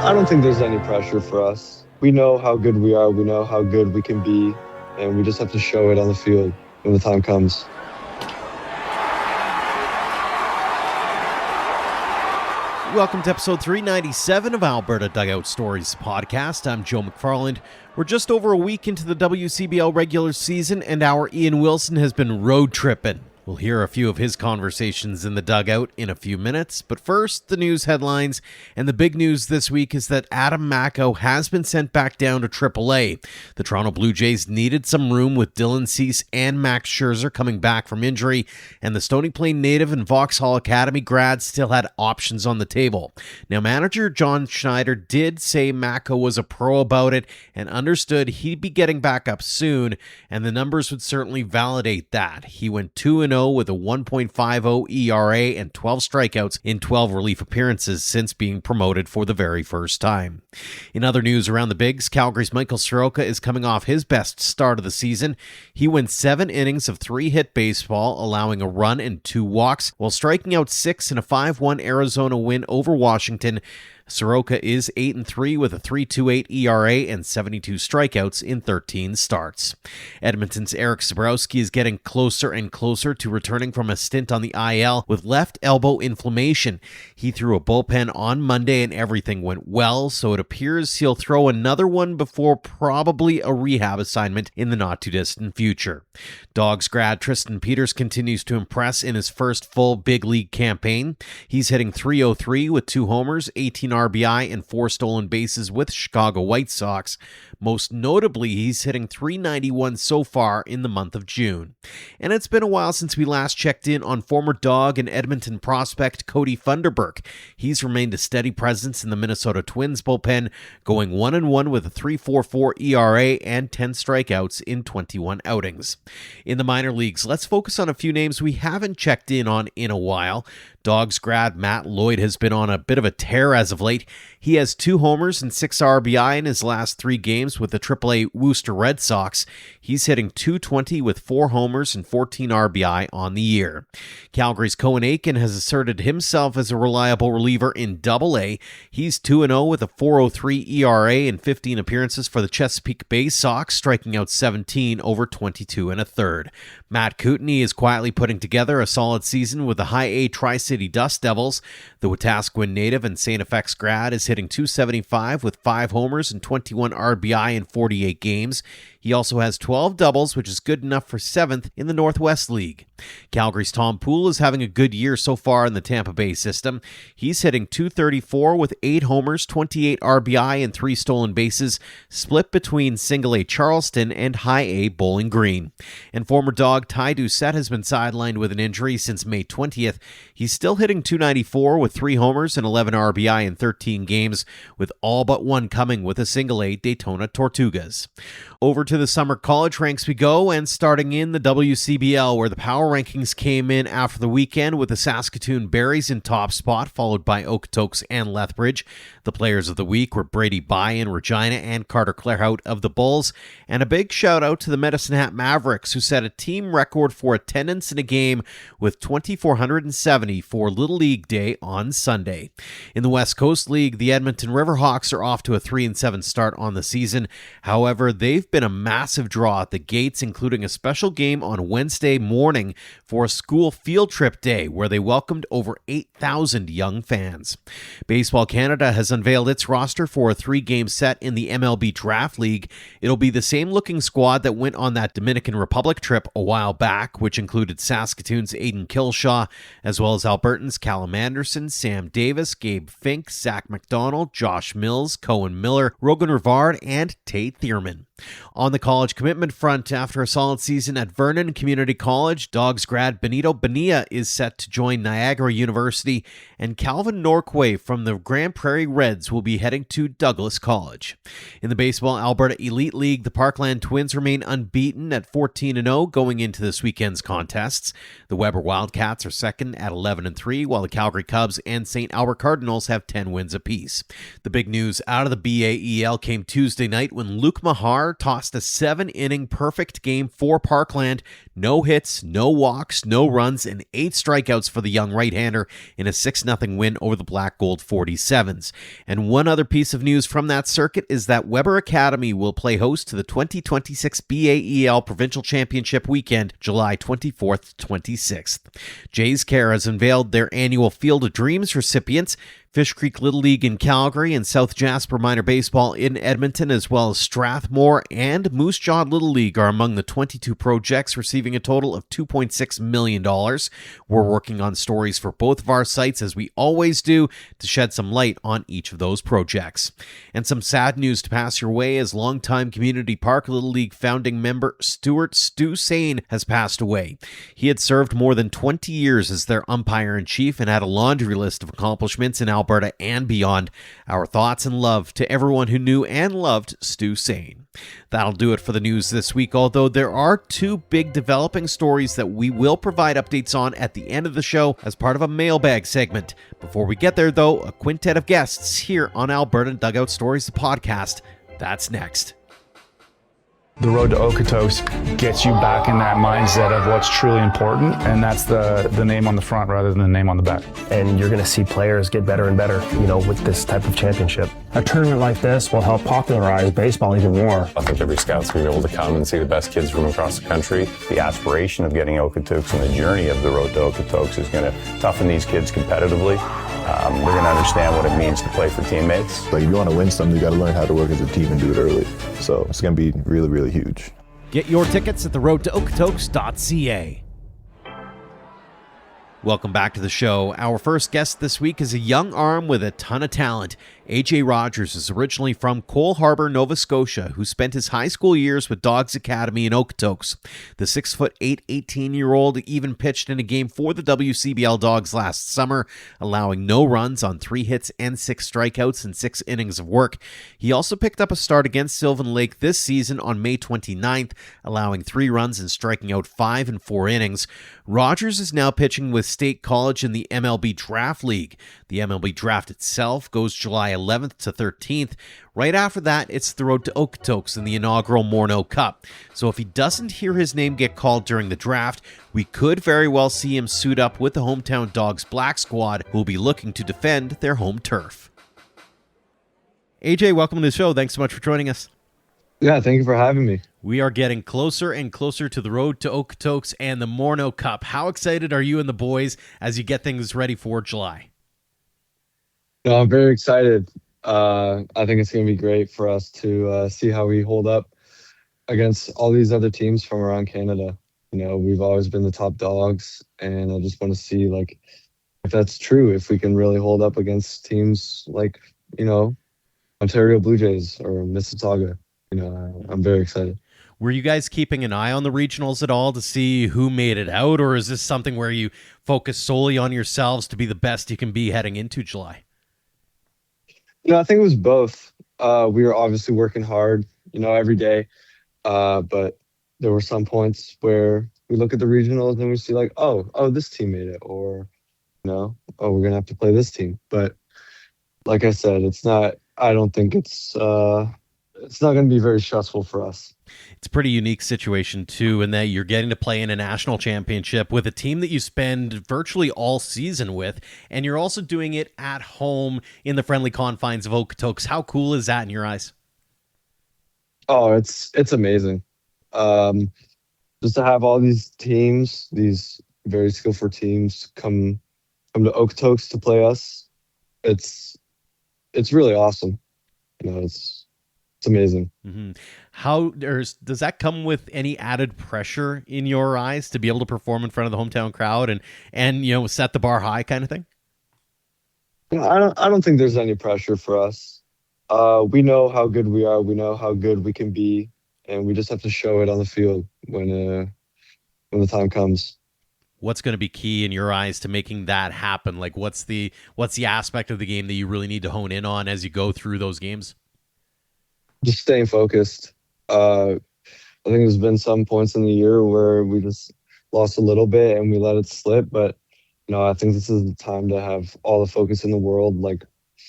I don't think there's any pressure for us. We know how good we are. We know how good we can be. And we just have to show it on the field when the time comes. Welcome to episode 397 of Alberta Dugout Stories podcast. I'm Joe McFarland. We're just over a week into the WCBL regular season, and our Ian Wilson has been road tripping. We'll hear a few of his conversations in the dugout in a few minutes, but first, the news headlines. And the big news this week is that Adam Macko has been sent back down to AAA. The Toronto Blue Jays needed some room with Dylan Cease and Max Scherzer coming back from injury, and the Stony Plain native and Vauxhall Academy grad still had options on the table. Now, manager John Schneider did say Macko was a pro about it and understood he'd be getting back up soon, and the numbers would certainly validate that. He went 2-0 with a 1.50 ERA and 12 strikeouts in 12 relief appearances since being promoted for the very first time. In other news around the bigs, Calgary's Michael Soroka is coming off his best start of the season. He went 7 innings of 3-hit baseball, allowing a run and 2 walks, while striking out 6 in a 5-1 Arizona win over Washington. Soroka is 8-3 with a 3.28 ERA and 72 strikeouts in 13 starts. Edmonton's Eric Sabrowski is getting closer and closer to returning from a stint on the IL with left elbow inflammation. He threw a bullpen on Monday and everything went well, so it appears he'll throw another one before probably a rehab assignment in the not-too-distant future. Dawgs grad Tristan Peters continues to impress in his first full big league campaign. He's hitting .303 with 2 homers, 18 RBI, and 4 stolen bases with Chicago White Sox. Most notably, he's hitting .391 so far in the month of June. And it's been a while since we last checked in on former Dog and Edmonton prospect Cody Funderburk. He's remained a steady presence in the Minnesota Twins bullpen, going 1-1 with a 3.44 ERA and 10 strikeouts in 21 outings. In the minor leagues, let's focus on a few names we haven't checked in on in a while. Dawgs grad Matt Lloyd has been on a bit of a tear as of late. He has 2 homers and 6 RBI in his last 3 games with the AAA Worcester Red Sox. He's hitting .220 with 4 homers and 14 RBI on the year. Calgary's Cohen Aiken has asserted himself as a reliable reliever in AA. He's 2-0 with a 4.03 ERA and 15 appearances for the Chesapeake Bay Sox, striking out 17 over 22 1/3. Matt Kootenay is quietly putting together a solid season with the High A Tri-City Dust Devils. The Wetaskiwin native and St. FX grad is hitting .275 with 5 homers and 21 RBI in 48 games. He also has 12 doubles, which is good enough for 7th in the Northwest League. Calgary's Tom Poole is having a good year so far in the Tampa Bay system. He's hitting .234 with 8 homers, 28 RBI, and 3 stolen bases, split between Single A Charleston and High A Bowling Green. And former Dog Ty Doucette has been sidelined with an injury since May 20th. He's still hitting .294 with 3 homers and 11 RBI in 13 games, with all but 1 coming with a Single A Daytona Tortugas. Over to the summer college ranks we go, and starting in the WCBL, where the power rankings came in after the weekend with the Saskatoon Berries in top spot, followed by Okotoks and Lethbridge. The players of the week were Brady Bai in Regina and Carter Clairhout of the Bulls. And a big shout out to the Medicine Hat Mavericks, who set a team record for attendance in a game with 2,470 for Little League Day on Sunday. In the West Coast League, the Edmonton Riverhawks are off to a 3-7 start on the season. However, they've been a massive draw at the gates, including a special game on Wednesday morning for a school field trip day where they welcomed over 8,000 young fans. Baseball Canada has unveiled its roster for a 3-game set in the MLB Draft League. It'll be the same looking squad that went on that Dominican Republic trip a while back, which included Saskatoon's Aiden Kilshaw, as well as Albertans Callum Anderson, Sam Davis, Gabe Fink, Zach McDonald, Josh Mills, Cohen Miller, Rogan Rivard, and Tate Thierman. On the college commitment front, after a solid season at Vernon Community College, Dawgs grad Benito Bonilla is set to join Niagara University, and Calvin Norquay from the Grand Prairie Reds will be heading to Douglas College. In the Baseball Alberta Elite League, the Parkland Twins remain unbeaten at 14-0 going into this weekend's contests. The Weber Wildcats are second at 11-3, while the Calgary Cubs and St. Albert Cardinals have 10 wins apiece. The big news out of the BAEL came Tuesday night when Luke Mahar tossed a 7-inning perfect game for Parkland. No hits, no walks, no runs, and 8 strikeouts for the young right-hander in a 6-0 6-0 win over the Black Gold 47s. And one other piece of news from that circuit is that Weber Academy will play host to the 2026 BAEL Provincial Championship weekend, July 24th, 26th. Jays Care has unveiled their annual Field of Dreams recipients. Fish Creek Little League in Calgary and South Jasper Minor Baseball in Edmonton, as well as Strathmore and Moose Jaw Little League, are among the 22 projects receiving a total of $2.6 million. We're working on stories for both of our sites, as we always do, to shed some light on each of those projects. And some sad news to pass your way, as longtime Community Park Little League founding member Stu Sane has passed away. He had served more than 20 years as their umpire-in-chief and had a laundry list of accomplishments in Alberta and beyond. Our thoughts and love to everyone who knew and loved Stu Sane. That'll do it for the news this week, although there are two big developing stories that we will provide updates on at the end of the show as part of a mailbag segment. Before we get there, though, a quintet of guests here on Alberta Dugout Stories, the podcast. That's next. The road to Okotoks gets you back in that mindset of what's truly important, and that's the name on the front rather than the name on the back. And you're going to see players get better and better, with this type of championship. A tournament like this will help popularize baseball even more. I think every scout's going to be able to come and see the best kids from across the country. The aspiration of getting Okotoks and the journey of the road to Okotoks is going to toughen these kids competitively. They're going to understand what it means to play for teammates. Like, if you want to win something, you got to learn how to work as a team and do it early. So it's going to be really, really huge. Get your tickets at theroadtookotoks.ca. Welcome back to the show. Our first guest this week is a young arm with a ton of talent. AJ Rogers is originally from Cole Harbour, Nova Scotia, who spent his high school years with Dawgs Academy in Okotoks. The 6'8", 18-year-old even pitched in a game for the WCBL Dogs last summer, allowing no runs on 3 hits and 6 strikeouts in 6 innings of work. He also picked up a start against Sylvan Lake this season on May 29th, allowing 3 runs and striking out 5 in 4 innings. Rogers is now pitching with State College in the MLB Draft League. The MLB Draft itself goes July 11th to 13th. Right after that, it's the road to Okotoks in the inaugural Morneau Cup. So if he doesn't hear his name get called during the draft, we could very well see him suit up with the hometown Dogs Black Squad, who will be looking to defend their home turf. AJ, welcome to the show. Thanks so much for joining us. Yeah, thank you for having me. We are getting closer and closer to the road to Okotoks and the Morneau Cup. How excited are you and the boys as you get things ready for July? No, I'm very excited. I think it's going to be great for us to see how we hold up against all these other teams from around Canada. We've always been the top dogs, and I just want to see if that's true, if we can really hold up against teams like, Ontario Blue Jays or Mississauga. I'm very excited. Were you guys keeping an eye on the regionals at all to see who made it out, or is this something where you focus solely on yourselves to be the best you can be heading into July? I think it was both. We were obviously working hard, every day. But there were some points where we look at the regionals and we see oh, this team made it, or, oh, we're going to have to play this team. But like I said, I don't think it's not going to be very stressful for us. It's a pretty unique situation, too, in that you're getting to play in a national championship with a team that you spend virtually all season with, and you're also doing it at home in the friendly confines of Okotoks. How cool is that in your eyes? Oh, it's amazing. Just to have all these teams, these very skillful teams come to Okotoks to play us, it's really awesome. It's amazing. Mm-hmm. Does that come with any added pressure in your eyes to be able to perform in front of the hometown crowd and set the bar high kind of thing? I don't think there's any pressure for us. We know how good we are. We know how good we can be, and we just have to show it on the field when the time comes. What's going to be key in your eyes to making that happen? What's the aspect of the game that you really need to hone in on as you go through those games? Just staying focused. I think there's been some points in the year where we just lost a little bit and we let it slip. But, I think this is the time to have all the focus in the world,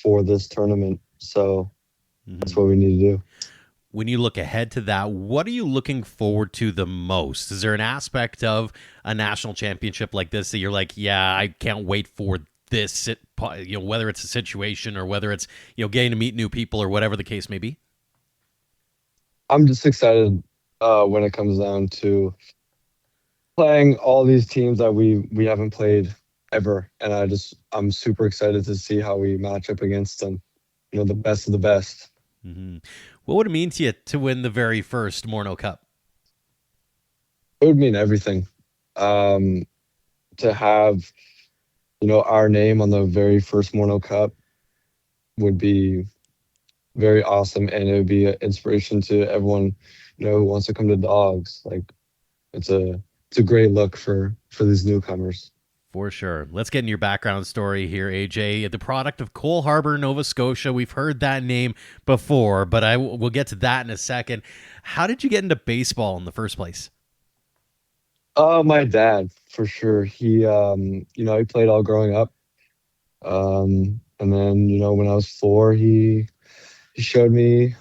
for this tournament. So that's what we need to do. When you look ahead to that, what are you looking forward to the most? Is there an aspect of a national championship like this that you're I can't wait for this whether it's a situation or whether it's, getting to meet new people or whatever the case may be? I'm just excited when it comes down to playing all these teams that we haven't played ever, and I'm super excited to see how we match up against them. The best of the best. Mm-hmm. What would it mean to you to win the very first Morneau Cup? It would mean everything. To have, our name on the very first Morneau Cup would be very awesome, and it would be an inspiration to everyone, who wants to come to Dawgs. Like, it's a great look for these newcomers. For sure. Let's get in your background story here, AJ. The product of Cole Harbour, Nova Scotia. We've heard that name before, but we'll get to that in a second. How did you get into baseball in the first place? My dad, for sure. He he played all growing up. And then, when I was 4, he showed me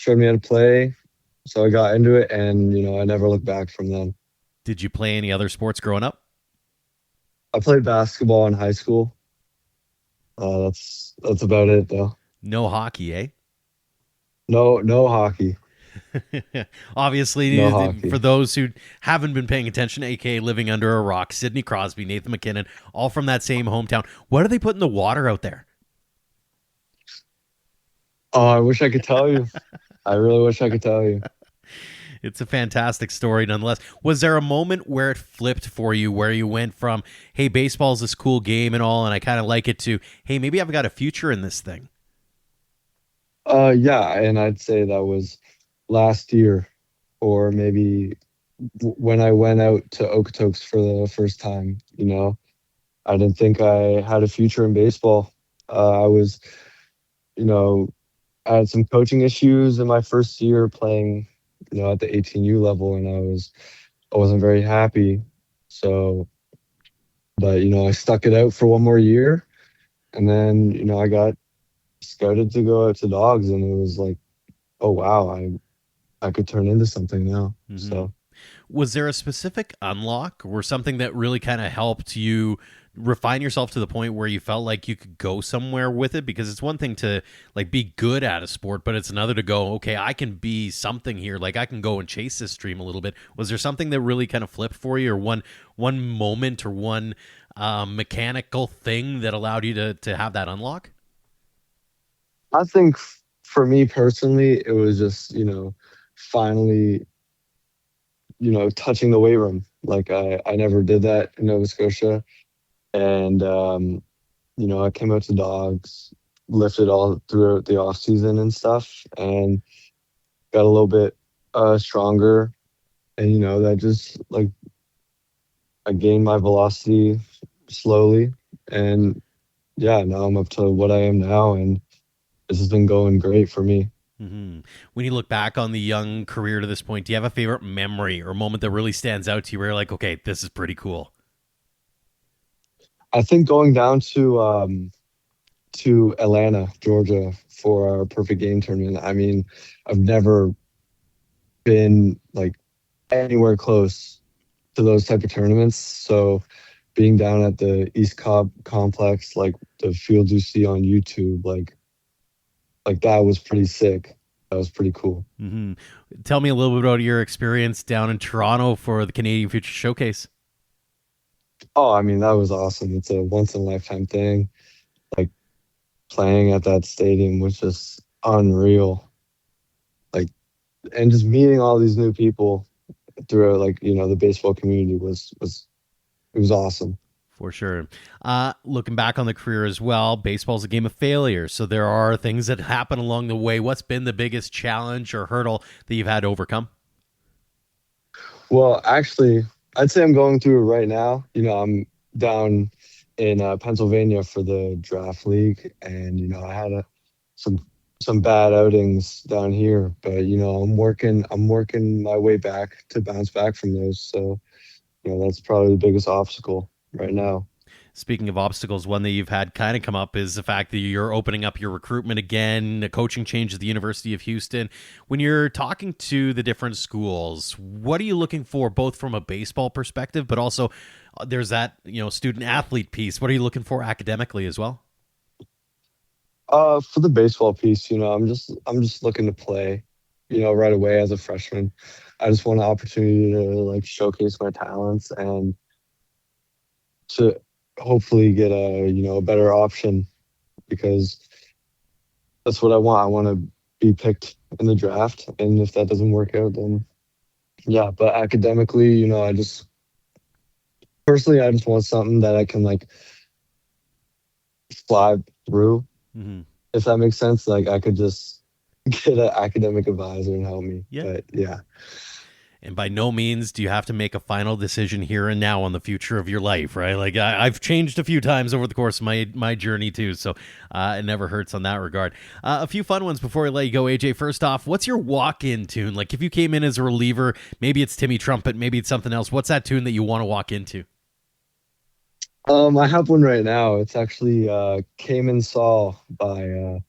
how to play. So I got into it, and, I never looked back from then. Did you play any other sports growing up? I played basketball in high school. That's about it, though. No hockey, eh? No hockey. Obviously, No hockey. For those who haven't been paying attention, aka living under a rock, Sidney Crosby, Nathan McKinnon, all from that same hometown. What do they put in the water out there? Oh, I wish I could tell you. I really wish I could tell you. It's a fantastic story nonetheless. Was there a moment where it flipped for you, where you went from, hey, baseball's this cool game and all, and I kind of like it, to, hey, maybe I've got a future in this thing? Yeah, and I'd say that was last year, or maybe when I went out to Okotoks for the first time. I didn't think I had a future in baseball. I was, I had some coaching issues in my first year playing, at the 18U level, and I wasn't very happy. So, but I stuck it out for one more year, and then I got scouted to go out to Dawgs, and it was like, oh wow, I could turn into something now. Mm-hmm. So, was there a specific unlock or something that really kind of helped you refine yourself to the point where you felt like you could go somewhere with it? Because it's one thing to like be good at a sport, but it's another to go, okay, I can be something here. Like, I can go and chase this dream a little bit. Was there something that really kind of flipped for you, or one moment or one mechanical thing that allowed you to have that unlock? I think for me personally, it was just, finally, touching the weight room. Like, I never did that in Nova Scotia. And, I came out to Dawgs, lifted all throughout the off season and stuff, and got a little bit stronger. And, that just, like, I gained my velocity slowly. And, yeah, now I'm up to what I am now, and this has been going great for me. Mm-hmm. When you look back on the young career to this point, do you have a favorite memory or moment that really stands out to you where you're like, okay, this is pretty cool? I think going down to Atlanta, Georgia for our perfect game tournament. I mean, I've never been like anywhere close to those type of tournaments. So being down at the East Cobb complex, like the fields you see on YouTube, like that was pretty sick. That was pretty cool. Mm-hmm. Tell me a little bit about your experience down in Toronto for the Canadian Future Showcase. Oh, I mean, that was awesome. It's a once-in-a-lifetime thing. Like, playing at that stadium was just unreal. Like, and just meeting all these new people throughout, like, the baseball community was awesome. For sure. Looking back on the career as well, baseball's a game of failure. So there are things that happen along the way. What's been the biggest challenge or hurdle that you've had to overcome? Well, actually, I'd say I'm going through it right now. I'm down in Pennsylvania for the Draft League, and I had some bad outings down here, but I'm working my way back to bounce back from those. So, that's probably the biggest obstacle right now. Speaking of obstacles, one that you've had kind of come up is the fact that you're opening up your recruitment again, a coaching change at the University of Houston. When you're talking to the different schools, what are you looking for, both from a baseball perspective, but also there's that, student athlete piece. What are you looking for academically as well? For the baseball piece, I'm just looking to play, right away as a freshman. I just want an opportunity to like showcase my talents and to hopefully get a better option because that's what I want. I want to be picked in the draft, and if that doesn't work out, then yeah. But academically, I just personally, I just want something that I can like fly through, Mm-hmm. if that makes sense. Like I could just get an academic advisor and help me. Yeah. But yeah. And by no means do you have to make a final decision here and now on the future of your life, right? Like I've changed a few times over the course of my journey too, so it never hurts on that regard. A few fun ones before I let you go, AJ. First off, what's your walk-in tune? Like if you came in as a reliever, maybe it's Timmy Trumpet, maybe it's something else. What's that tune that you want to walk into? I have one right now. It's actually Cayman Saw by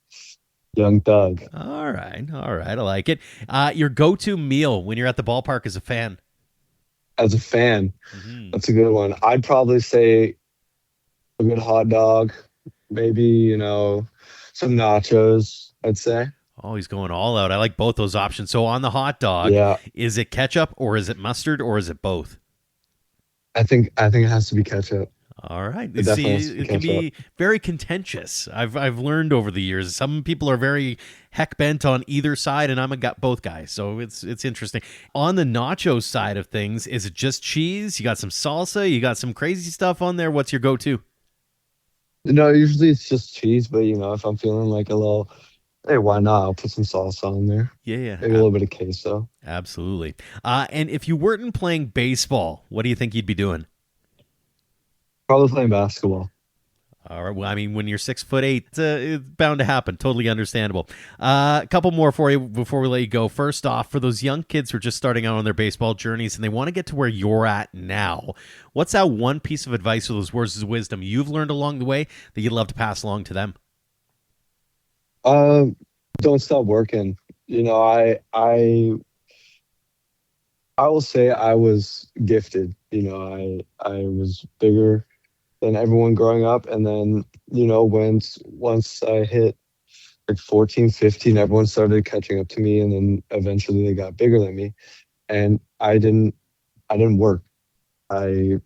Young Thug. All right. I like it. Your go-to meal when you're at the ballpark as a fan? As a fan, Mm-hmm. that's a good one. I'd probably say a good hot dog, maybe, some nachos, I'd say. Oh, he's going all out. I like both those options. So on the hot dog, Yeah, is it ketchup or is it mustard or is it both? I think it has to be ketchup. All right. It definitely has See, to it can be very contentious. I've learned over the years. Some people are very heck bent on either side, and I'm both guys. So it's interesting. On the nacho side of things, is it just cheese? You got some salsa? You got some crazy stuff on there? What's your go-to? No, usually it's just cheese, but if I'm feeling like a little, hey, why not? I'll put some salsa on there. Yeah. Maybe a little bit of queso. Absolutely. And if you weren't playing baseball, what do you think you'd be doing? Probably playing basketball. All right. Well, I mean, when you're 6'8", it's bound to happen. Totally understandable. A couple more for you before we let you go. First off, for those young kids who are just starting out on their baseball journeys and they want to get to where you're at now, what's that one piece of advice or those words of wisdom you've learned along the way that you'd love to pass along to them? Don't stop working. I will say I was gifted. I was bigger than everyone growing up, and then once I hit like 14, 15, everyone started catching up to me, and then eventually they got bigger than me, and I didn't work. I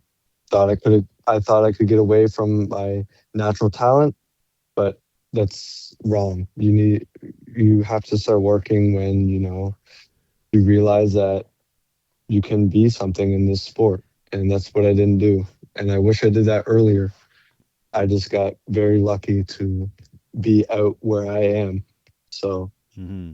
thought I could get away from my natural talent, but that's wrong. You have to start working when you realize that you can be something in this sport, and that's what I didn't do. And I wish I did that earlier. I just got very lucky to be out where I am. So,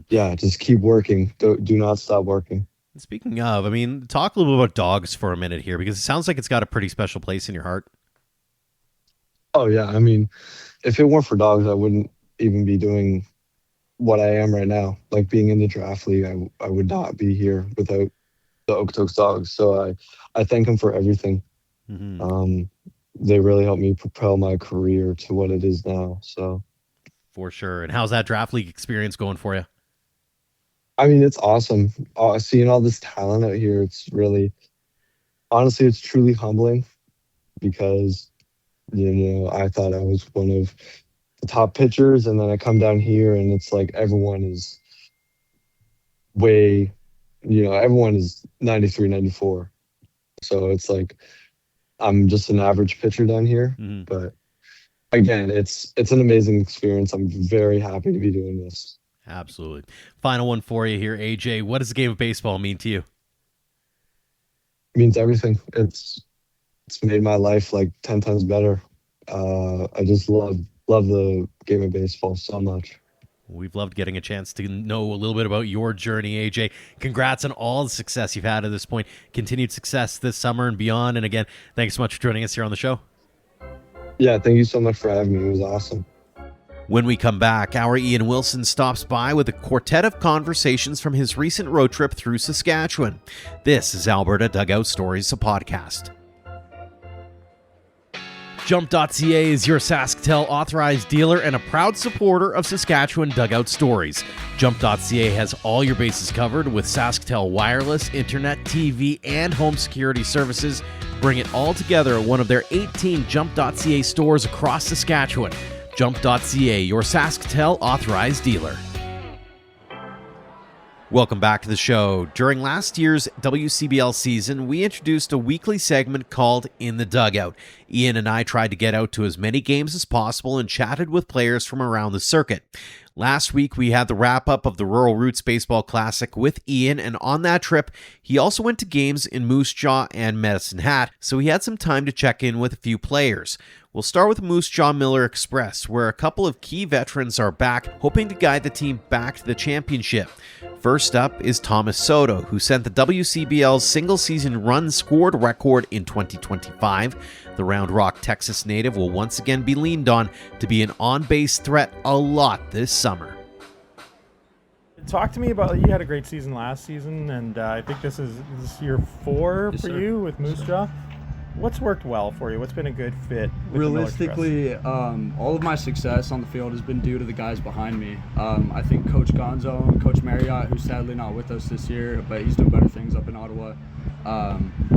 yeah, just keep working. Do not stop working. Speaking of, I mean, talk a little bit about Dawgs for a minute here, because it sounds like it's got a pretty special place in your heart. Oh, yeah. I mean, if it weren't for Dawgs, I wouldn't even be doing what I am right now. Like being in the draft league, I would not be here without the Okotoks Dawgs. So I thank him for everything. Mm-hmm. They really helped me propel my career to what it is now. So for sure. And how's that draft league experience going for you? I mean, it's awesome. Seeing all this talent out here, honestly, it's truly humbling because, I thought I was one of the top pitchers, and then I come down here and it's like everyone is everyone is 93, 94. So it's like I'm just an average pitcher down here. Mm-hmm. But again, it's an amazing experience. I'm very happy to be doing this. Absolutely. Final one for you here, AJ. What does the game of baseball mean to you? It means everything. It's made my life like 10 times better. I just love the game of baseball so much. We've loved getting a chance to know a little bit about your journey, AJ. Congrats on all the success you've had at this point. Continued success this summer and beyond. And again, thanks so much for joining us here on the show. Yeah, thank you so much for having me. It was awesome. When we come back, our Ian Wilson stops by with a quartet of conversations from his recent road trip through Saskatchewan. This is Alberta Dugout Stories, a podcast. Jump.ca is your SaskTel authorized dealer and a proud supporter of Saskatchewan Dugout Stories. Jump.ca has all your bases covered with SaskTel wireless, internet, TV, and home security services. Bring it all together at one of their 18 Jump.ca stores across Saskatchewan. Jump.ca, your Sasktel authorized dealer. Welcome back to the show. During last year's WCBL season, we introduced a weekly segment called In the Dugout. Ian and I tried to get out to as many games as possible and chatted with players from around the circuit. Last week, we had the wrap-up of the Rural Roots Baseball Classic with Ian, and on that trip, he also went to games in Moose Jaw and Medicine Hat, so he had some time to check in with a few players. We'll start with Moose Jaw Miller Express, where a couple of key veterans are back, hoping to guide the team back to the championship. First up is Thomas Soto, who set the WCBL's single-season run scored record in 2025. The Round Rock, Texas native will once again be leaned on to be an on-base threat a lot this summer. Talk to me about, you had a great season last season, and I think this is year 4 Yes, for sir. you with Moose Jaw. What's worked well for you? What's been a good fit? With Realistically, all of my success on the field has been due to the guys behind me. I think Coach Gonzo and Coach Marriott, who's sadly not with us this year, but he's doing better things up in Ottawa.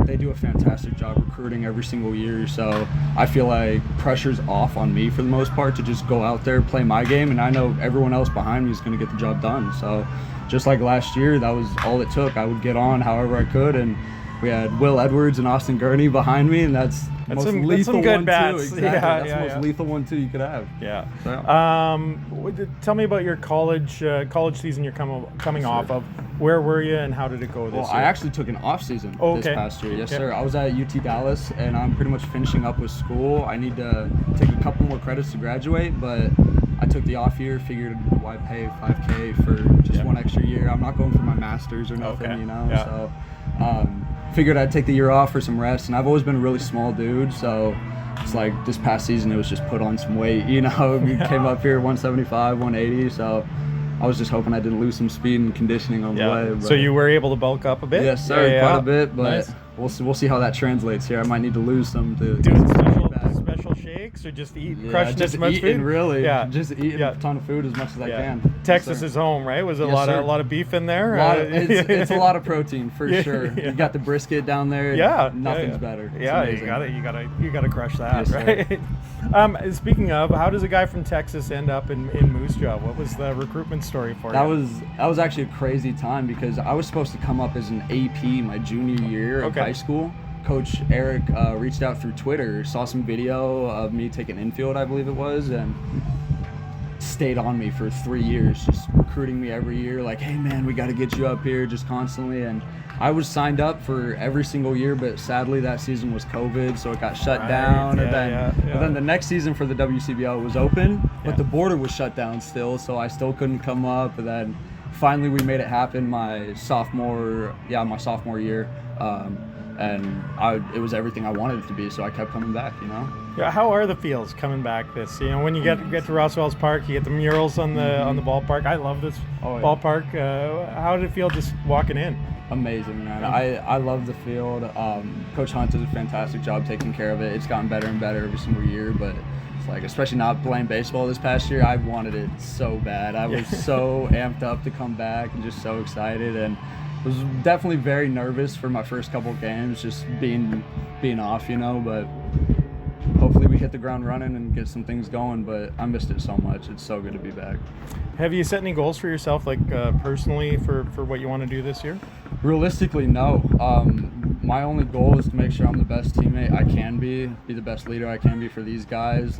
They do a fantastic job recruiting every single year, so I feel like pressure's off on me for the most part to just go out there, play my game, and I know everyone else behind me is going to get the job done. So just like last year, that was all it took. I would get on however I could, and we had Will Edwards and Austin Gurney behind me, and that's the most lethal good one bats. too. Exactly. Yeah, That's the most lethal one too you could have. Yeah. So. Tell me about your college season you're coming off of. Where were you, and how did it go this year? I actually took an off season this past year. Yes, sir. I was at UT Dallas, and I'm pretty much finishing up with school. I need to take a couple more credits to graduate, but I took the off year, figured why pay $5K for just one extra year. I'm not going for my master's or nothing, you know. Yeah. So figured I'd take the year off for some rest, and I've always been a really small dude, so it's like this past season it was just put on some weight, you know. We came up here 175, 180, so I was just hoping I didn't lose some speed and conditioning on the way. But so you were able to bulk up a bit? Yes, sir, quite a bit, but nice. we'll see how that translates here. I might need to lose some to doing special shakes or just crushing just as much eating, food? really. Just eating a ton of food as much as I can. Texas Yes, is home, right? Was it Yes, a lot of beef in there? It's a lot of protein for sure. You got the brisket down there. Nothing's better. It's you gotta crush that, Yes, right? Speaking of, how does a guy from Texas end up in Moose Jaw? What was the recruitment story for you? That was actually a crazy time because I was supposed to come up as an AP my junior year of high school. Coach Eric reached out through Twitter, saw some video of me taking infield, I believe it was, and stayed on me for 3 years, just recruiting me every year, like, hey man, we got to get you up here, just constantly. And I was signed up for every single year, but sadly that season was COVID, so it got shut down. And then the next season for the WCBL was open, but the border was shut down still, so I still couldn't come up. And then finally we made it happen my sophomore year. And it was everything I wanted it to be, so I kept coming back, you know. Yeah, how are the fields coming back when you get to Ross Wells Park, you get the murals on the ballpark. I love this ballpark. How did it feel just walking in? Amazing, man. I love the field. Coach Hunt does a fantastic job taking care of it. It's gotten better and better every single year, but it's like, especially not playing baseball this past year, I wanted it so bad. I was so amped up to come back and just so excited, and was definitely very nervous for my first couple of games, just being off, you know, but hopefully we hit the ground running and get some things going. But I missed it so much. It's so good to be back. Have you set any goals for yourself, like personally, for what you want to do this year? Realistically, no. My only goal is to make sure I'm the best teammate I can be the best leader I can be for these guys.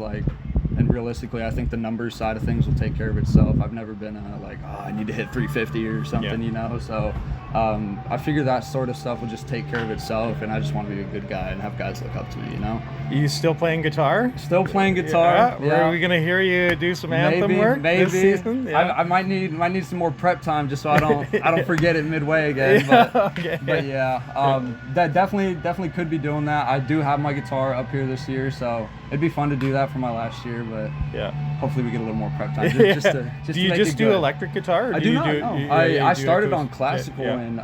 And realistically, I think the numbers side of things will take care of itself. I've never been I need to hit 350 or something, you know. So I figure that sort of stuff will just take care of itself, and I just want to be a good guy and have guys look up to me, you know. Are you still playing guitar? Still playing guitar. Yeah. Are we gonna hear you do some anthem work this season? Yeah. I might need some more prep time just so I don't forget it midway again. But that definitely could be doing that. I do have my guitar up here this year, so it'd be fun to do that for my last year. But hopefully we get a little more prep time. Do you just do electric guitar? Or I do not. I started on classical in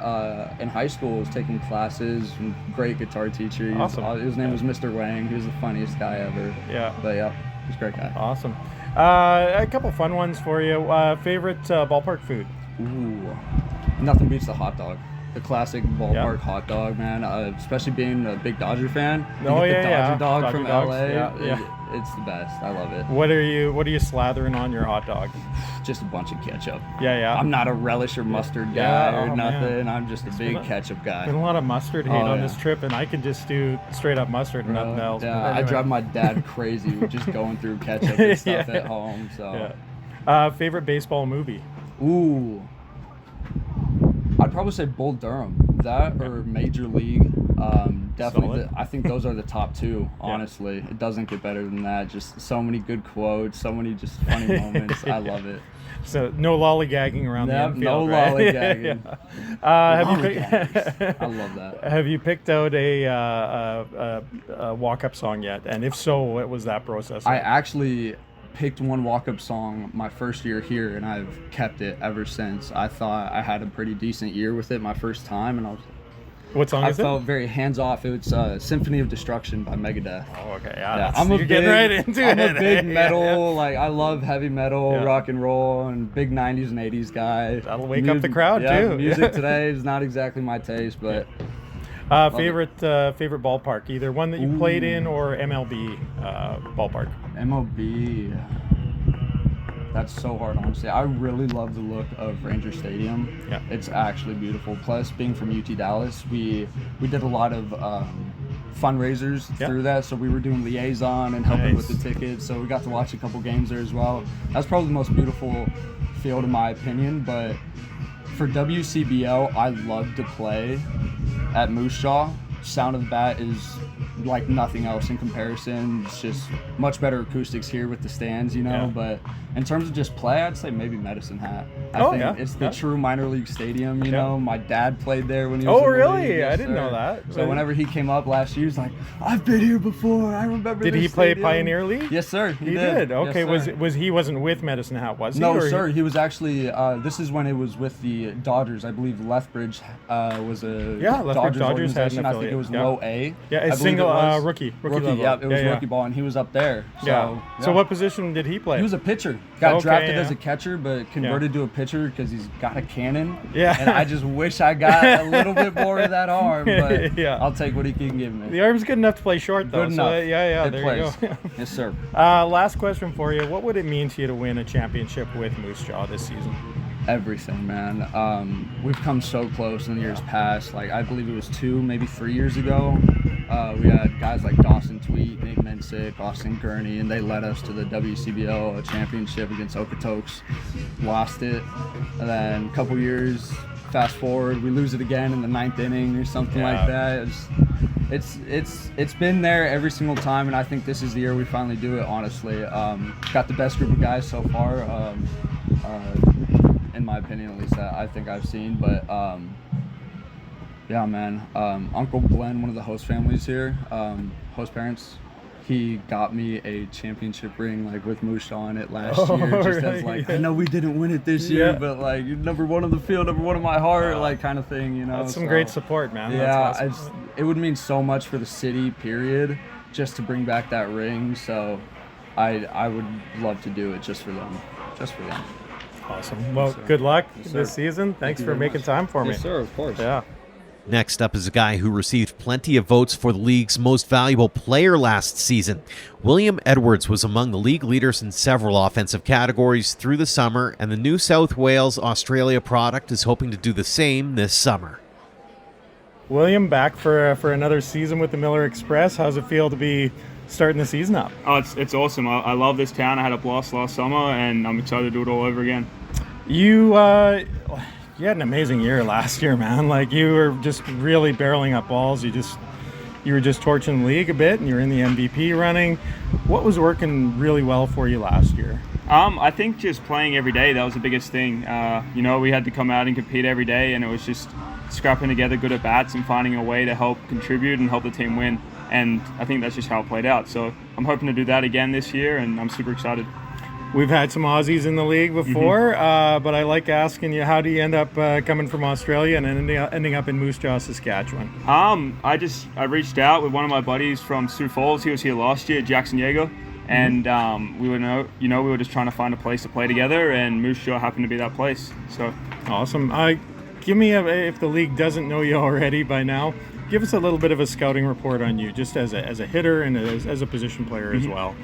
high school. I was taking classes. Great guitar teacher. Awesome. His name was Mr. Wang. He was the funniest guy ever. Yeah. But he's a great guy. Awesome. A couple fun ones for you. Favorite ballpark food? Ooh, nothing beats the hot dog. The classic ballpark hot dog, man. Especially being a big Dodger fan. The Dodger dog from LA. It's the best. I love it. What are you slathering on your hot dog? Just a bunch of ketchup. Yeah. I'm not a relish or mustard guy or nothing. Man. I'm just a big ketchup guy. Been a lot of mustard hate on this trip, and I can just do straight up mustard and nothing else. Yeah, anyway. I drive my dad crazy with just going through ketchup and stuff at home. So, favorite baseball movie? Ooh, I'd probably say Bull Durham. That or Major League. Definitely. I think those are the top two, honestly. It doesn't get better than that. Just so many good quotes, so many just funny moments. I love it. So no lollygagging around the infield, no right? lollygagging. I love that. Have you picked out a walk-up song yet? And if so, what was that process like? I actually picked one walk-up song my first year here, and I've kept it ever since. I thought I had a pretty decent year with it my first time, and what song is it? I felt very hands-off. It's Symphony of Destruction by Megadeth. Oh, okay. You're getting right into it. I'm a big metal, like I love heavy metal, rock and roll, and big 90s and 80s guy. That'll wake up the crowd, too. Music today is not exactly my taste, but... favorite ballpark, either one that you played in or MLB ballpark? MLB... That's so hard, honestly. I really love the look of Ranger Stadium. Yeah. It's actually beautiful. Plus, being from UT Dallas, we did a lot of fundraisers through that. So we were doing liaison and helping with the tickets. So we got to watch a couple games there as well. That's probably the most beautiful field in my opinion. But for WCBL, I love to play at Moose Jaw. Sound of the bat is like nothing else in comparison. It's just much better acoustics here with the stands, but in terms of just play, I'd say maybe Medicine Hat. I think it's the true minor league stadium, you know. My dad played there when he was in the really? league. Yes, I didn't know that. So whenever he came up last year, he's like, I've been here before. I remember Did this he play stadium. Pioneer League? Yes, sir. He did. Okay. Yes, He wasn't with Medicine Hat, was he? No, sir. He was actually, this is when it was with the Dodgers. I believe Lethbridge was a Dodgers had an affiliate. I think it was low A. Yeah, a single rookie level. Yeah, it was rookie ball, and he was up there. So, So what position did he play? He was a pitcher. Got drafted as a catcher, but converted to a pitcher because he's got a cannon. Yeah. And I just wish I got a little bit more of that arm, but I'll take what he can give me. The arm's good enough to play short, though. Good enough. So, there plays. you go. Yes, sir. Last question for you. What would it mean to you to win a championship with Moose Jaw this season? Everything, man. We've come so close in the years past. Like, I believe it was 2, maybe 3 years ago. We had guys like Dawson Tweet, Nate Mensick, Austin Gurney, and they led us to the WCBL championship against Okotoks. Lost it. And then a couple years, fast forward, we lose it again in the 9th inning or something like that. It's been there every single time, and I think this is the year we finally do it, honestly. Got the best group of guys so far, in my opinion, at least that I think I've seen. But yeah, man, Uncle Glenn, one of the host families here, host parents, he got me a championship ring, like with Moose Jaw on it last year, just as like, I know we didn't win it this year, but like, you're number one on the field, number one in my heart, like kind of thing, you know. That's some great support, man. Yeah, That's awesome. it would mean so much for the city, period, just to bring back that ring. So I would love to do it just for them. Awesome. Well, good luck this season. Thanks for making time for me. Yes, sir, of course. Yeah. Next up is a guy who received plenty of votes for the league's most valuable player last season. William Edwards was among the league leaders in several offensive categories through the summer, and the New South Wales Australia product is hoping to do the same this summer. William, back for another season with the Miller Express. How's it feel to be starting the season up? Oh, it's awesome. I love this town. I had a blast last summer, and I'm excited to do it all over again. You had an amazing year last year, man. Like, you were just really barreling up balls. You were just torching the league a bit, and you're in the MVP running. What was working really well for you last year? I think just playing every day, that was the biggest thing. We had to come out and compete every day, and it was just scrapping together good at bats and finding a way to help contribute and help the team win. And I think that's just how it played out. So I'm hoping to do that again this year, and I'm super excited. We've had some Aussies in the league before, but I like asking you, how do you end up coming from Australia and ending up in Moose Jaw, Saskatchewan? I reached out with one of my buddies from Sioux Falls. He was here last year, Jackson Yeager, and we were just trying to find a place to play together, and Moose Jaw happened to be that place. So awesome. Give me if the league doesn't know you already by now, Give us a little bit of a scouting report on you, just as a hitter and as a position player as well.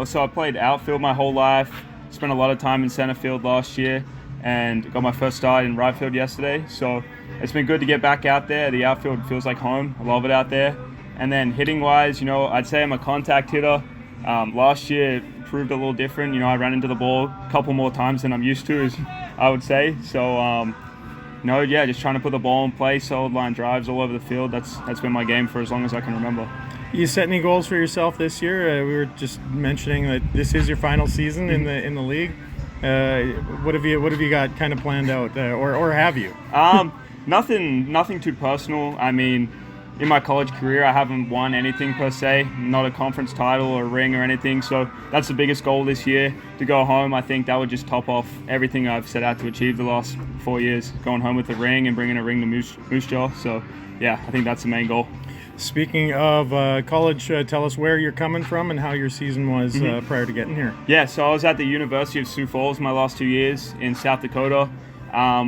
So I played outfield my whole life. Spent a lot of time in center field last year, and got my first start in right field yesterday. So it's been good to get back out there. The outfield feels like home. I love it out there. And then hitting wise, I'd say I'm a contact hitter. Last year it proved a little different. I ran into the ball a couple more times than I'm used to, I would say. So just trying to put the ball in play, solid line drives all over the field. That's been my game for as long as I can remember. You set any goals for yourself this year? We were just mentioning that this is your final season in the league. What have you got kind of planned out, or have you? Nothing too personal. I mean, in my college career, I haven't won anything per se, not a conference title or a ring or anything. So that's the biggest goal this year, to go home. I think that would just top off everything I've set out to achieve the last 4 years, going home with a ring and bringing a ring to Moose Jaw. So yeah, I think that's the main goal. Speaking of college, tell us where you're coming from and how your season was prior to getting here. Yeah, so I was at the University of Sioux Falls my last 2 years in South Dakota.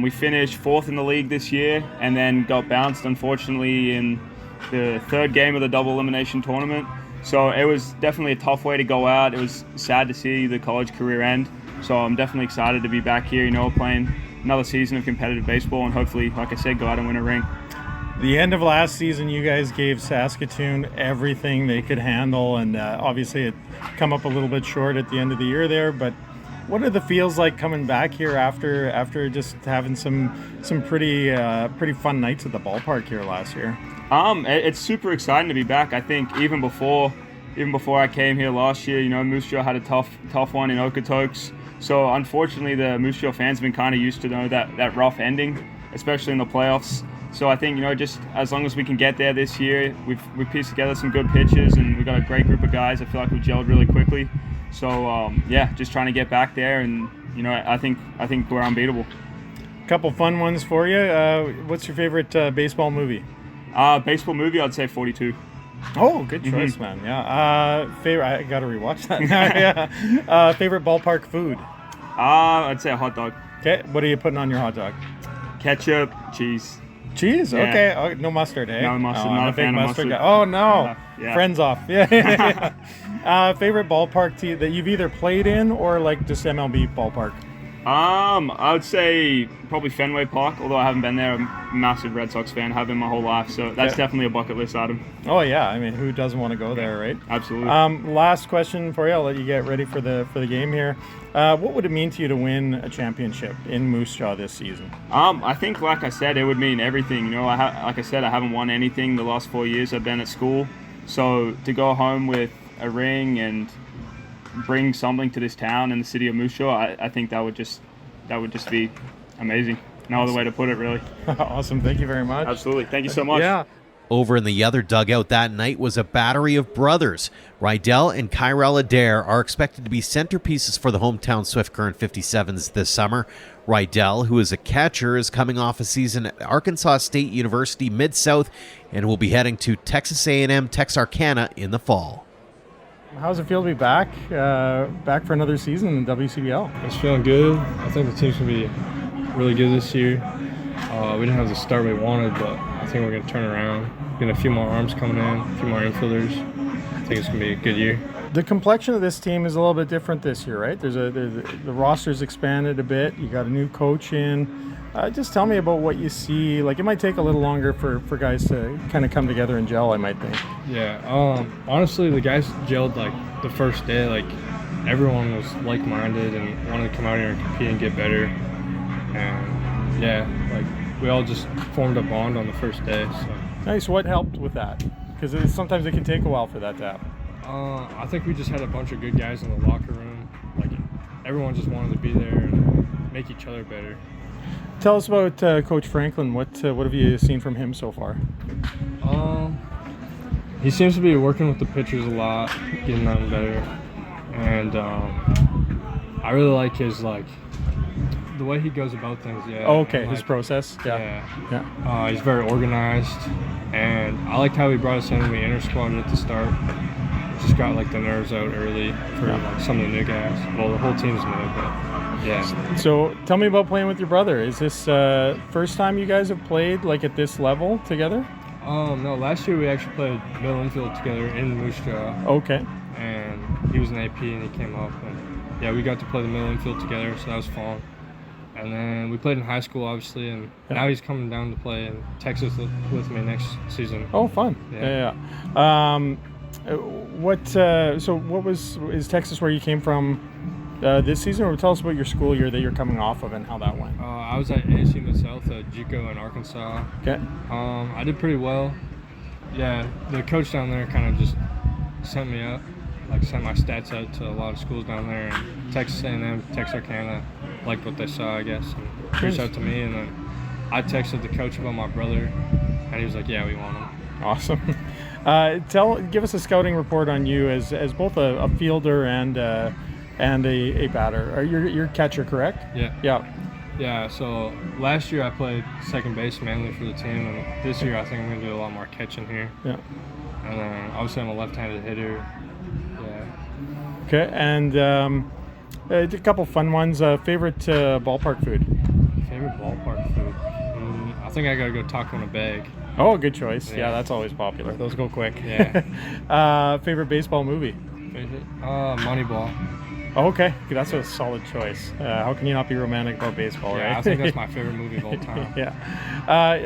We finished 4th in the league this year, and then got bounced, unfortunately, in the 3rd game of the double elimination tournament. So it was definitely a tough way to go out. It was sad to see the college career end. So I'm definitely excited to be back here, playing another season of competitive baseball, and hopefully, like I said, go out and win a ring. The end of last season, you guys gave Saskatoon everything they could handle, and obviously it come up a little bit short at the end of the year there. But what are the feels like coming back here after just having some pretty fun nights at the ballpark here last year? It's super exciting to be back. I think even before I came here last year, Moose Jaw had a tough one in Okotoks. So unfortunately, the Moose Jaw fans have been kind of used to that rough ending, especially in the playoffs. So I think, just as long as we can get there this year, we've pieced together some good pitches, and we've got a great group of guys. I feel like we gelled really quickly. So just trying to get back there, and I think we're unbeatable. A couple fun ones for you. What's your favorite baseball movie? Baseball movie, I'd say 42. Oh, good choice, man. Yeah. Favorite. I got to rewatch that now. Yeah. Favorite ballpark food? I'd say a hot dog. Okay. What are you putting on your hot dog? Ketchup, cheese. Cheese? Yeah. Okay. Oh, no mustard, eh? No mustard. Not a fan of mustard. Guy. Oh, no. Yeah. Friends off. Yeah. Favorite ballpark team that you've either played in or like just MLB ballpark? I would say probably Fenway Park, although I haven't been there. I'm a massive Red Sox fan, have been my whole life, so that's definitely a bucket list item. Oh yeah, I mean, who doesn't want to go there, right? Absolutely. Last question for you. I'll let you get ready for the game here. What would it mean to you to win a championship in Moose Jaw this season? I think, like I said, it would mean everything. Like I said, I haven't won anything the last 4 years I've been at school, so to go home with a ring and bring something to this town and the city of Moose Jaw, I think that would just be amazing. No other way to put it, really. Awesome. Thank you very much. Absolutely. Thank you so much. Yeah. Over in the other dugout that night was a battery of brothers. Rydell and Kyrell Adair are expected to be centerpieces for the hometown Swift Current 57s this summer. Rydell, who is a catcher, is coming off a season at Arkansas State University Mid-South and will be heading to Texas A&M Texarkana in the fall. How's it feel to be back for another season in the WCBL? It's feeling good. I think the team's going to be really good this year. We didn't have the start we wanted, but I think we're going to turn around. Get a few more arms coming in, a few more infielders. I think it's going to be a good year. The complexion of this team is a little bit different this year, right? The roster's expanded a bit. You got a new coach in. Just tell me about what you see. Like, it might take a little longer for guys to kind of come together and gel, I might think. Yeah. Honestly, the guys gelled like the first day. Like, everyone was like-minded and wanted to come out here and compete and get better. And yeah, like we all just formed a bond on the first day. So. Nice. What helped with that? Because sometimes it can take a while for that to happen. I think we just had a bunch of good guys in the locker room. Like, everyone just wanted to be there and make each other better. Tell us about Coach Franklin. What have you seen from him so far? He seems to be working with the pitchers a lot, getting them better, and I really like his the way he goes about things. Yeah. Oh, okay, his process. Yeah. He's very organized, and I liked how he brought us in when we inter-squaded at the start. Just got the nerves out early for some of the new guys. Well, the whole team's new, but yeah. So tell me about playing with your brother. Is this first time you guys have played at this level together? No, last year we actually played middle infield together in Moose Jaw. Okay. And he was an AP and he came up. And yeah, we got to play the middle infield together, so that was fun. And then we played in high school, obviously, and now he's coming down to play in Texas with me next season. Oh, fun. Yeah. Is Texas where you came from this season? Or tell us about your school year that you're coming off of and how that went. I was at AC Mid-South at JUCO in Arkansas. Okay. I did pretty well. Yeah, the coach down there kind of just sent me up, sent my stats out to a lot of schools down there, and Texas A&M, Texarkana liked what they saw, I guess, and reached out to me, and then I texted the coach about my brother, and he was like, yeah, we want him. Awesome. Give us a scouting report on you as both a fielder and a batter. You're catcher, correct? Yeah, so last year I played second base mainly for the team, and this year I think I'm going to do a lot more catching here. Yeah. And then obviously I'm a left-handed hitter. Yeah. Okay, and a couple fun ones. Favorite ballpark food? Favorite ballpark food? I think I got to go taco in a bag. Oh, good choice. Yeah, that's always popular. Those go quick. Yeah. Favorite baseball movie? Moneyball. Oh, okay, that's a solid choice. How can you not be romantic about baseball, right? I think that's my favorite movie of all time. Yeah.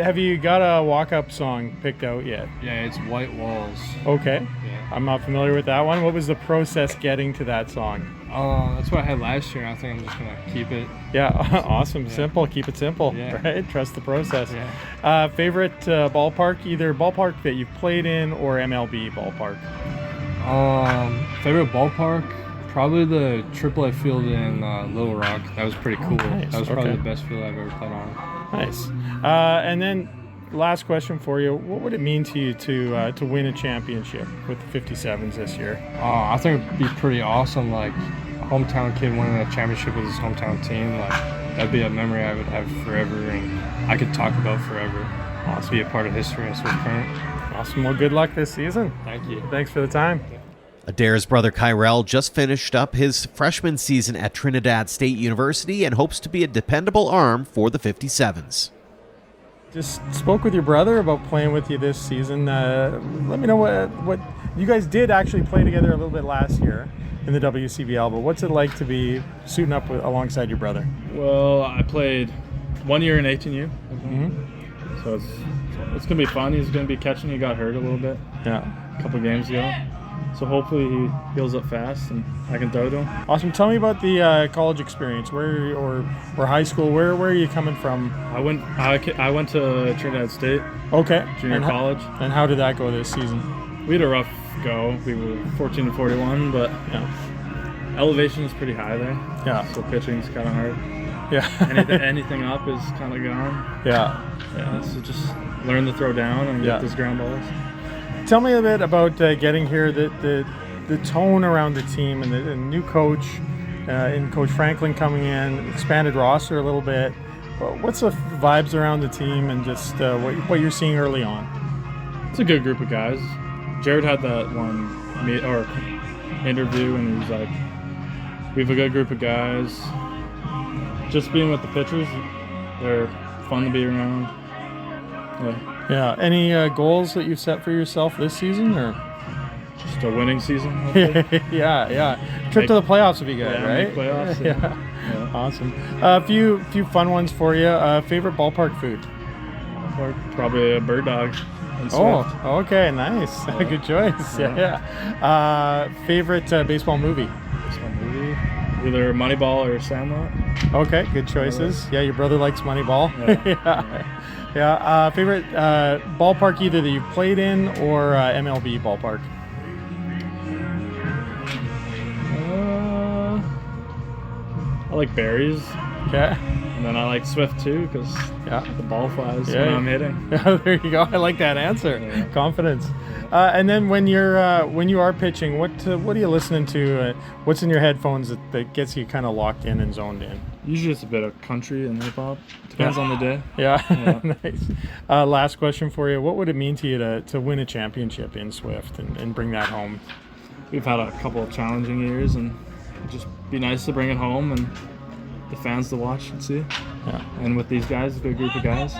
Have you got a walk-up song picked out yet? Yeah, it's White Walls. Okay. Yeah. I'm not familiar with that one. What was the process getting to that song? That's what I had last year. I think I'm just going to keep it. Yeah, awesome. Yeah. Simple. Keep it simple, right? Trust the process. Yeah. Favorite ballpark, either ballpark that you've played in or MLB ballpark? Favorite ballpark? Probably the AAA field in Little Rock. That was pretty cool. Nice. That was probably the best field I've ever played on. Nice. And then last question for you. What would it mean to you to win a championship with the 57s this year? I think it'd be pretty awesome. Like a hometown kid winning a championship with his hometown team. Like that'd be a memory I would have forever and I could talk about forever. Awesome. Be a part of history and Swift Current. Awesome. Well, good luck this season. Thank you. Thanks for the time. Adair's brother Kyrell just finished up his freshman season at Trinidad State University and hopes to be a dependable arm for the 57s. Just spoke with your brother about playing with you this season. Let me know what you guys did actually play together a little bit last year in the WCBL, but what's it like to be suiting up alongside your brother? Well, I played 1 year in 18U. Mm-hmm. So it's going to be fun. He's going to be catching. He got hurt a little bit a couple games ago. So hopefully he heals up fast and I can throw to him. Awesome. Tell me about the college experience. Or high school. Where are you coming from? I went to Trinidad State. Okay. Junior college. And how did that go this season? We had a rough go. We were 14-41, but elevation is pretty high there. Yeah. So pitching's kind of hard. Yeah. anything up is kind of gone. Yeah. So just learn to throw down and get those ground balls. Tell me a bit about getting here, the tone around the team and the new coach, and Coach Franklin coming in, expanded roster a little bit. What's the vibes around the team and just what you're seeing early on? It's a good group of guys. Jared had that one interview and he was like, we have a good group of guys. Just being with the pitchers, they're fun to be around. Yeah. Any goals that you've set for yourself this season, or just a winning season? yeah. Trip to the playoffs would be good, right? Make playoffs. Yeah. Awesome. A few fun ones for you. Favorite ballpark food? Probably a bird dog. Oh, okay, nice. Good choice. Yeah. Favorite baseball movie? Either Moneyball or Sandlot. Okay, good choices. Yeah, your brother likes Moneyball. Yeah. Favorite ballpark either that you've played in or MLB ballpark? I like Barry's. Okay. And then I like Swift too because the ball flies when I'm hitting. Yeah, there you go. I like that answer. Yeah. Confidence. And then when you are pitching, what are you listening to? What's in your headphones that gets you kind of locked in and zoned in? Usually it's a bit of country and hip hop. Depends on the day. Yeah. Nice. Last question for you. What would it mean to you to win a championship in Swift and bring that home? We've had a couple of challenging years and it'd just be nice to bring it home and the fans to watch and see. Yeah. And with these guys, a good group of guys.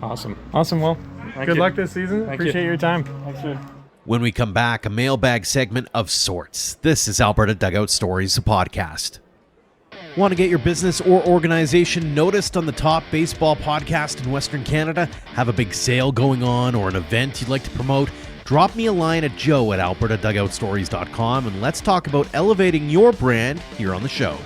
Awesome. Well, Good luck this season. Appreciate your time. Thanks, man. When we come back, a mailbag segment of sorts. This is Alberta Dugout Stories, a podcast. Want to get your business or organization noticed on the top baseball podcast in Western Canada? Have a big sale going on or an event you'd like to promote? Drop me a line at joe@albertadugoutstories.com and let's talk about elevating your brand here on the show.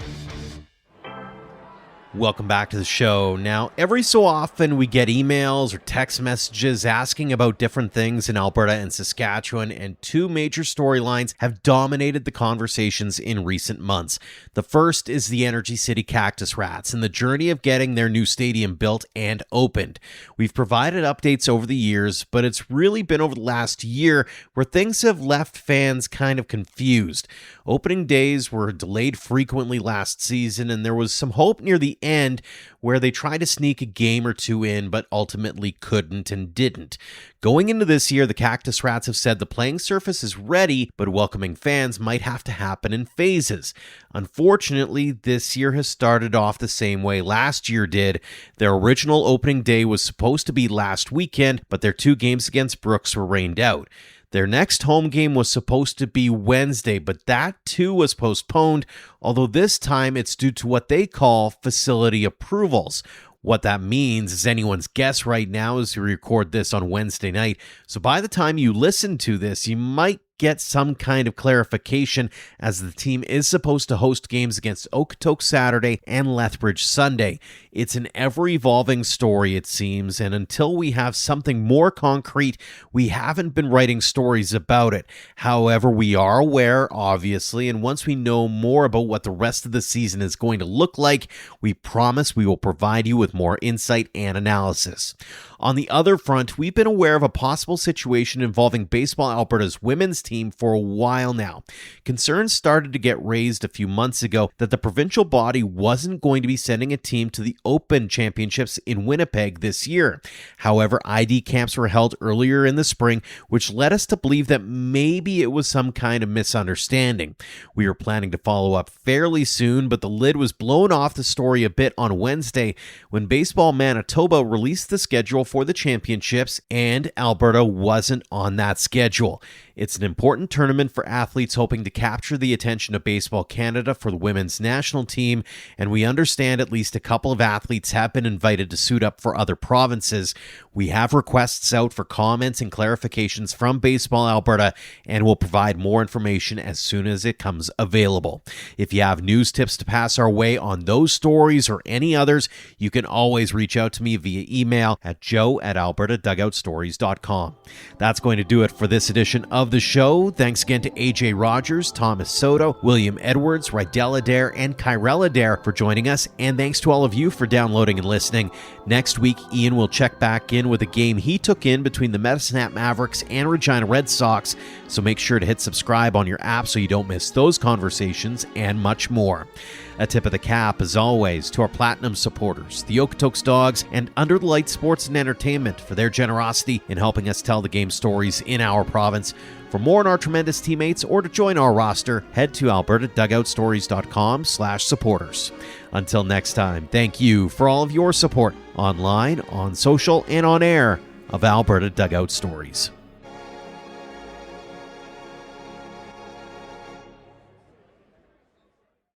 Welcome back to the show. Now, every so often we get emails or text messages asking about different things in Alberta and Saskatchewan, and two major storylines have dominated the conversations in recent months. The first is the Energy City Cactus Rats and the journey of getting their new stadium built and opened. We've provided updates over the years, but it's really been over the last year where things have left fans kind of confused. Opening days were delayed frequently last season, and there was some hope near the end where they tried to sneak a game or two in, but ultimately couldn't and didn't. Going into this year, the Cactus Rats have said the playing surface is ready, but welcoming fans might have to happen in phases. Unfortunately, this year has started off the same way last year did. Their original opening day was supposed to be last weekend, but their two games against Brooks were rained out. Their next home game was supposed to be Wednesday, but that too was postponed, although this time it's due to what they call facility approvals. What that means is anyone's guess right now as we record this on Wednesday night. So by the time you listen to this, you might get some kind of clarification, as the team is supposed to host games against Okotoks Saturday and Lethbridge Sunday. It's an ever-evolving story, it seems, and until we have something more concrete, we haven't been writing stories about it. However, we are aware, obviously, and once we know more about what the rest of the season is going to look like, we promise we will provide you with more insight and analysis. On the other front, we've been aware of a possible situation involving Baseball Alberta's women's team for a while now. Concerns started to get raised a few months ago that the provincial body wasn't going to be sending a team to the Open Championships in Winnipeg this year. However, ID camps were held earlier in the spring, which led us to believe that maybe it was some kind of misunderstanding. We were planning to follow up fairly soon, but the lid was blown off the story a bit on Wednesday when Baseball Manitoba released the schedule for the championships, and Alberta wasn't on that schedule. It's an important tournament for athletes hoping to capture the attention of Baseball Canada for the women's national team, and we understand at least a couple of athletes have been invited to suit up for other provinces. We have requests out for comments and clarifications from Baseball Alberta, and we'll provide more information as soon as it comes available. If you have news tips to pass our way on those stories or any others, you can always reach out to me via email at joe@albertadugoutstories.com. That's going to do it for this edition of the show. Thanks again to AJ Rogers, Thomas Soto, William Edwards, Rydell Adair, and Kyrell Adair for joining us, and thanks to all of you for downloading and listening. Next week, Ian will check back in with a game he took in between the Medicine Hat Mavericks and Regina Red Sox, so make sure to hit subscribe on your app so you don't miss those conversations and much more. A tip of the cap, as always, to our Platinum supporters, the Okotoks Dogs, and Under the Light Sports and Entertainment for their generosity in helping us tell the game stories in our province. For more on our tremendous teammates or to join our roster, head to albertadugoutstories.com/supporters. Until next time, thank you for all of your support online, on social, and on air of Alberta Dugout Stories.